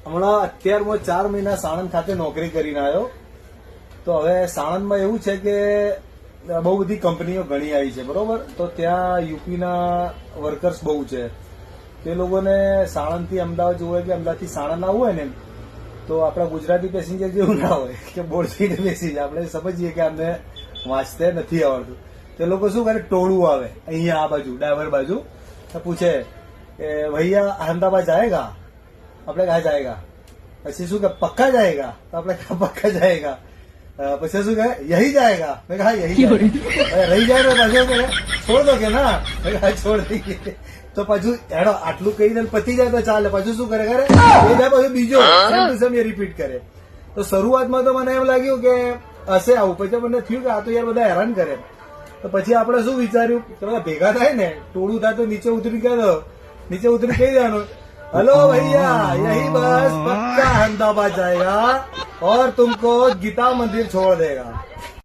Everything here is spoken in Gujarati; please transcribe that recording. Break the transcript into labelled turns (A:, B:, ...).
A: હમણાં અત્યારમાં 4 મહિના સાણંદ ખાતે નોકરી કરીને આવ્યો. તો હવે સાણંદમાં એવું છે કે બહુ બધી કંપનીઓ ઘણી આવી છે, બરોબર. તો ત્યાં યુપીના વર્કર્સ બહુ છે. તે લોકોને સાણંદથી અમદાવાદ જવું હોય કે અમદાવાદથી સાણંદ આવવું હોય ને, તો આપણા ગુજરાતી પેસેન્જર જેવું ના હોય કે બોર્ડ સીટ બેસી જાય. આપણે સમજીએ કે અમને વાંચતે નથી આવડતું. તે લોકો શું કરે, ટોળું આવે અહીંયા આ બાજુ ડાયવર બાજુ, તો પૂછે કે ભૈયા અहमदाबाद जाएगा? આપણે કहा જાયગા? પછી શું કે પક્કા જાયગા? તો આપણે કहा પક્કા જાયગા. પછી શું કહે યહી જાયગા? મેં કહા યહી જાયગા. રહી જાય તો પાછું છોડ દો કે ના? મેં કહા છોડ દઈએ. તો પાછું એનો આટલું કહીને પતી જાય તો ચાલે. પાછું શું કરે એ જાય પાછું બીજો એ રિપીટ કરે. તો શરૂઆતમાં તો મને એમ લાગ્યું કે હશે આવું. પછી મને થયું કે આ તો યાર બધા હેરાન કરે. તો પછી આપણે શું વિચાર્યું કે બધા ભેગા થાય ને, ટોળું થાય તો નીચે ઉતરી ગયો, નીચે ઉતરી કહી દેવાનું, हेलो भैया यही बस पक्का अहमदाबाद जाएगा और तुमको गीता मंदिर छोड़ देगा.